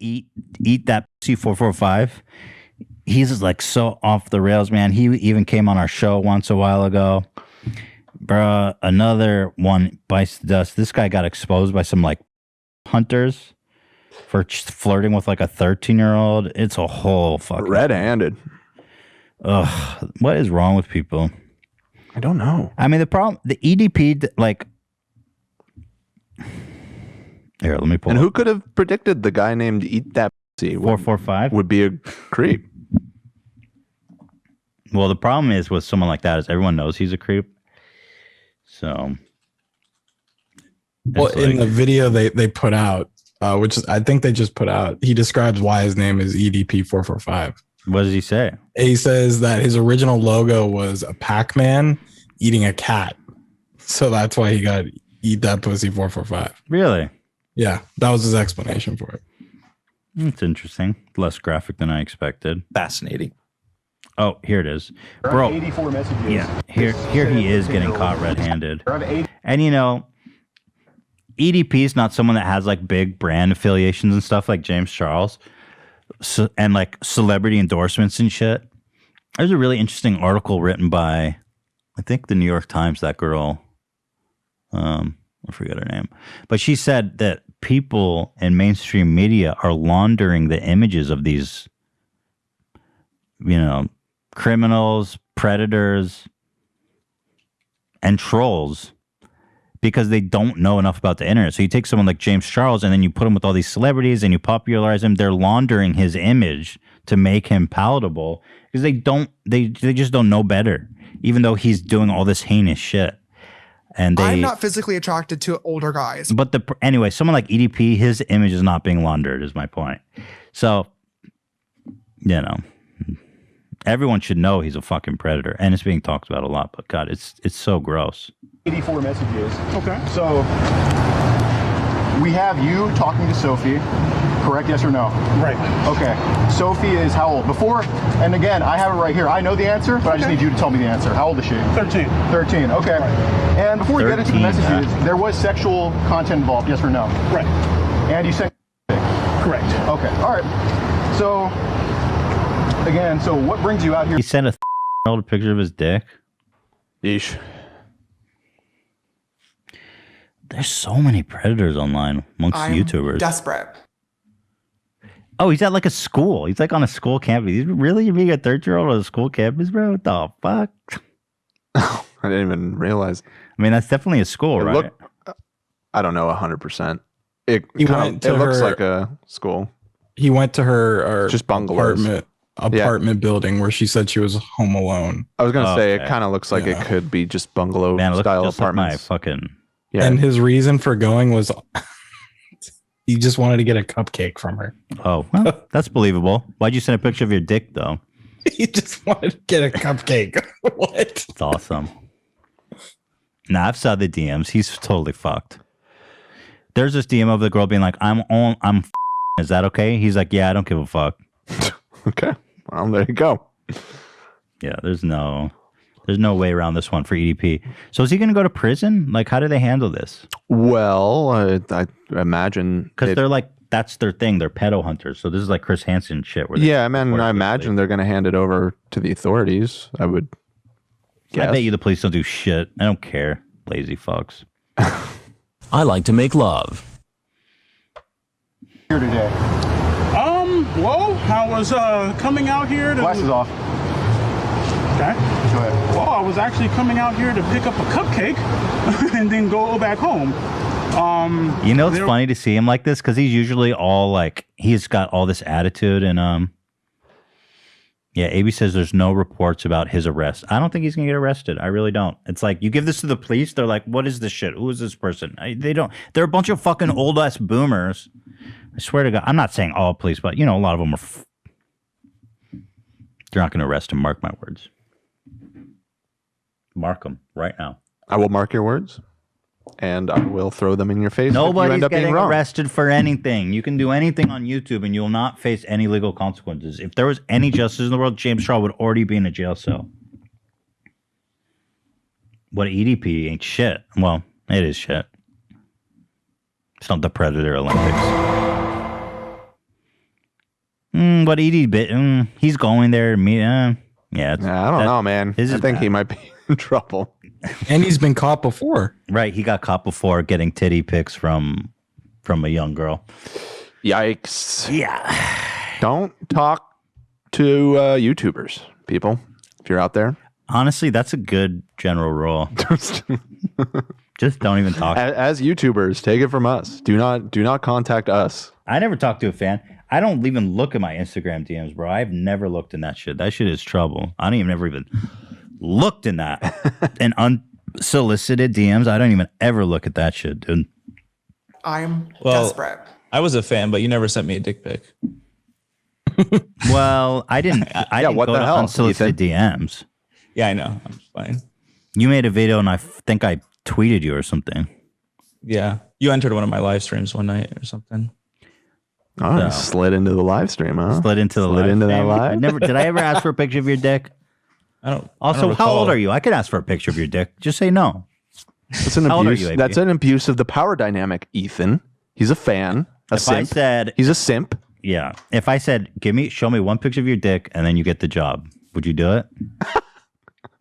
eat that C445. He's just like so off the rails, man. He even came on our show once a while ago. Bruh, another one bites the dust. This guy got exposed by some like hunters for flirting with like a 13-year-old. It's a whole fucking red-handed. Ugh, what is wrong with people? I don't know. I mean, the problem, the EDP, like, here, let me pull. And who could have predicted the guy named Eat That Pussy 445 would be a creep? Well, the problem is with someone like that is everyone knows he's a creep. So, well, in the video they put out, which is, I think they just put out, he describes why his name is EDP 445. What does he say? He says that his original logo was a Pac-Man eating a cat, so that's why he got Eat That Pussy 445. Really? Yeah, that was his explanation for it. It's interesting. Less graphic than I expected. Fascinating. Oh, here it is. Bro. 84 messages. Yeah, here he is getting caught red-handed. And you know, EDP is not someone that has like big brand affiliations and stuff like James Charles. So, and like celebrity endorsements and shit. There's a really interesting article written by, I think, the New York Times, that girl. I forget her name. But she said that people in mainstream media are laundering the images of these, you know, criminals, predators, and trolls because they don't know enough about the internet. So you take someone like James Charles and then you put him with all these celebrities and you popularize him. They're laundering his image to make him palatable because they just don't know better, even though he's doing all this heinous shit. And I'm not physically attracted to older guys. But anyway, someone like EDP, his image is not being laundered, is my point. So, you know, everyone should know he's a fucking predator, and it's being talked about a lot. But God, it's so gross. 84 messages. Okay. So we have you talking to Sophie, correct? Yes or no? Right. Okay. Sophie is how old? Before, and again, I have it right here. I know the answer, but I just need you to tell me the answer. How old is she? 13. 13. Okay. Right. And before we get into the messages, there was sexual content involved. Yes or no? Right. And you sent. Correct. Okay. All right. So again, so what brings you out here? He sent a old picture of his dick. Yeesh. There's so many predators online amongst YouTubers. Desperate. Oh, he's at like a school. He's like on a school campus. He's really being a 13-year-old on a school campus, bro? What the fuck? I didn't even realize. I mean, that's definitely a school, right? I don't know 100%. It looks like a school. He went to her just bungalows. apartment building where she said she was home alone. I was gonna say it kind of looks like it could be just bungalow style apartments. Like my fucking And his reason for going was he just wanted to get a cupcake from her. Oh, well, that's believable. Why'd you send a picture of your dick though? He just wanted to get a cupcake. What? It's awesome. Nah, I've saw the DMs. He's totally fucked. There's this DM of the girl being like, is that okay? He's like, yeah, I don't give a fuck. Okay. Well, there you go. Yeah, there's no way around this one for EDP. So is he going to go to prison? Like, how do they handle this? Well, I imagine because they're like, that's their thing. They're pedo hunters. So this is like Chris Hansen shit. Where I imagine they're going to hand it over to the authorities. I would guess. I bet you the police don't do shit. I don't care. Lazy fucks. I like to make love. Here today. Well, I was coming out here to... Glasses off. Okay. Go ahead. Well, I was actually coming out here to pick up a cupcake and then go back home. You know, it's funny to see him like this because he's usually all like, he's got all this attitude and yeah, AB says there's no reports about his arrest. I don't think he's gonna get arrested. I really don't. It's like you give this to the police, they're like, what is this shit? Who is this person? They don't. They're a bunch of fucking old ass boomers. I swear to God, I'm not saying all police, but you know, a lot of them are. You're not gonna arrest him. Mark my words. Mark them right now. I will mark your words, and I will throw them in your face. Nobody's getting arrested for anything. You can do anything on YouTube, and you will not face any legal consequences. If there was any justice in the world, James Shaw would already be in a jail cell. What EDP ain't shit. Well, it is shit. It's not the Predator Olympics. But he's going there. Yeah. I don't know, man. I think he might be in trouble. And he's been caught before. Right. He got caught before getting titty pics from a young girl. Yikes. Yeah. Don't talk to YouTubers, people, if you're out there. Honestly, that's a good general rule. Just don't even talk. As YouTubers, take it from us. Do not contact us. I never talk to a fan. I don't even look at my Instagram DMs, bro. I've never looked in that shit. That shit is trouble. I don't even ever even looked in that. And unsolicited DMs, I don't even ever look at that shit, dude. I'm desperate. I was a fan, but you never sent me a dick pic. Well, I didn't what go the to hell, unsolicited DMs. Yeah, I know. I'm fine. You made a video and I think I tweeted you or something. Yeah. You entered one of my live streams one night or something. Oh, you slid into the live stream, huh? Slid into that live. Did I ever ask for a picture of your dick? Also, how old are you? I could ask for a picture of your dick. Just say no. That's an abuse. That's an abuse of the power dynamic, Ethan. He's a fan. He's a simp. Yeah. If I said, show me one picture of your dick, and then you get the job, would you do it?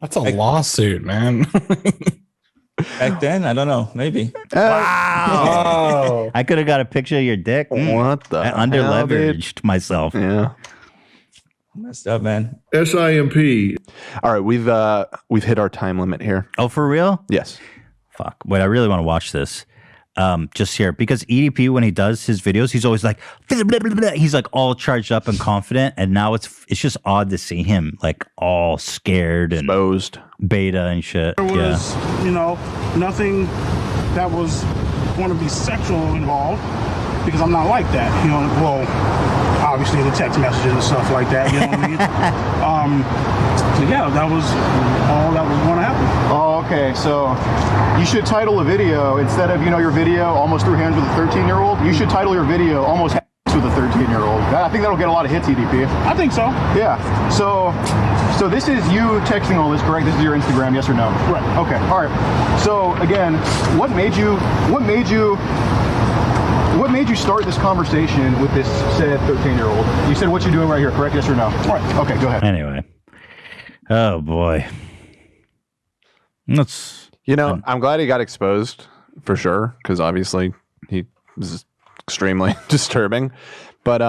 That's a lawsuit, man. Back then, I don't know. Maybe. Wow. I could have got a picture of your dick. What the I under-leveraged myself. Yeah. Messed up, man. SIMP. All right, we've hit our time limit here. Oh, for real? Yes. Fuck. Wait, I really want to watch this. Just here, because EDP, when he does his videos, he's always like, blah, blah, blah, blah. He's like all charged up and confident, and now it's just odd to see him like all scared and exposed, beta and shit. There was, nothing that was going to be sexual involved, because I'm not like that. Well, obviously the text messages and stuff like that. You know what I mean? So yeah, that was all that was going to happen. Oh, okay. So you should title a video instead of your video almost through hands with a 13-year-old. You should title your video almost with a 13-year-old. I think that'll get a lot of hits, EDP. I think so. Yeah. So this is you texting all this, correct? This is your Instagram, yes or no? Right. Okay. All right. So again, what made you start this conversation with this said 13-year-old? You said what you're doing right here, correct? Yes or no? All right. Okay, go ahead. Anyway. Oh boy. I'm glad he got exposed for sure, because obviously he was extremely disturbing. But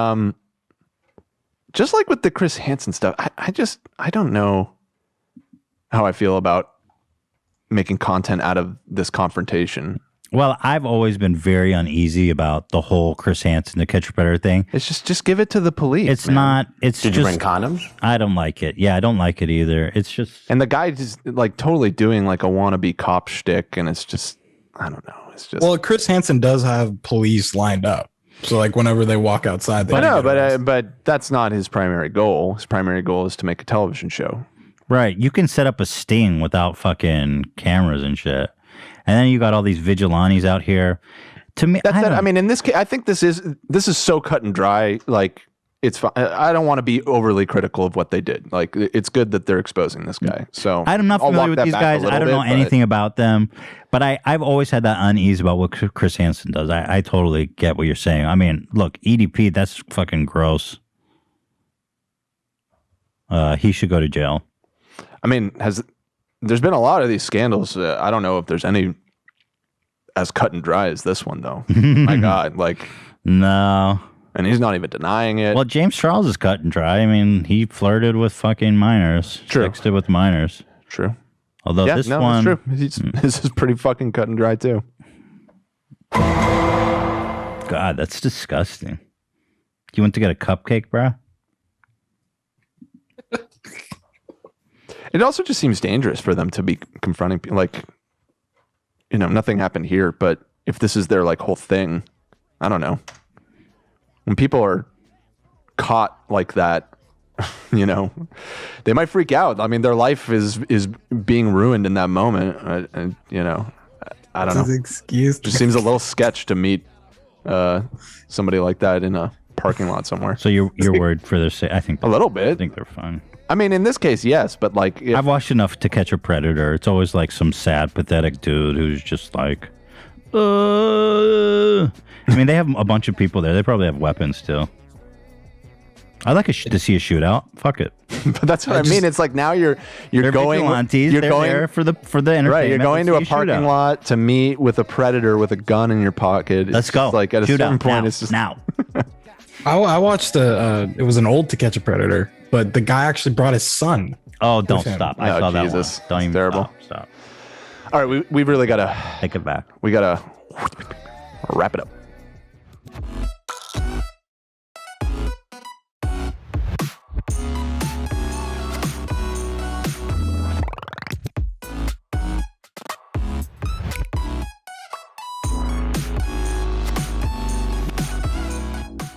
just like with the Chris Hansen stuff, I don't know how I feel about making content out of this confrontation. Well, I've always been very uneasy about the whole Chris Hansen, the Catch a Predator thing. It's just give it to the police. It's not. Did you bring condoms? I don't like it. Yeah, I don't like it either. It's just. And the guy is like totally doing like a wannabe cop shtick, and it's just, I don't know. It's just. Well, Chris Hansen does have police lined up, so like whenever they walk outside, I know, but that's not his primary goal. His primary goal is to make a television show. Right. You can set up a sting without fucking cameras and shit. And then you got all these vigilantes out here. To me, I mean, in this case, I think this is so cut and dry. Like, it's fine. I don't want to be overly critical of what they did. Like, it's good that they're exposing this guy. So I'm not familiar with these guys. I don't know anything about them. But I've always had that unease about what Chris Hansen does. I totally get what you're saying. I mean, look, EDP, that's fucking gross. He should go to jail. I mean, there's been a lot of these scandals. I don't know if there's any as cut and dry as this one, though. My God, like no, and he's not even denying it. Well, James Charles is cut and dry. I mean, he flirted with fucking minors, sexted with minors. True. Although this one, that's true. This is pretty fucking cut and dry too. God, that's disgusting. You went to get a cupcake, bro? It also just seems dangerous for them to be confronting people. Like, nothing happened here, but if this is their like whole thing, I don't know. When people are caught like that, they might freak out. I mean, their life is being ruined in that moment. And I don't know. Excuse. Just seems a little sketch to meet somebody like that in a parking lot somewhere. So you're worried for their sake? I think a little bit. I think they're fine. I mean, in this case, yes, but like... I've watched enough To Catch a Predator. It's always like some sad, pathetic dude who's just like... I mean, they have a bunch of people there. They probably have weapons, too. I like to see a shootout. Fuck it. But that's what I mean. It's like now you're They're going. vigilantes. You're They're going there for the entertainment. right. You're going to a Let's see parking shootout. lot to meet with a predator with a gun in your pocket. Let's It's go. just like at a Shootout certain point, now. it's just now. I watched it was an old To Catch a Predator, but the guy actually brought his son. Oh, don't him. stop. I No, saw Jesus. that one. Don't even Terrible. Stop. All right, we really gotta Take it back. we gotta wrap it up.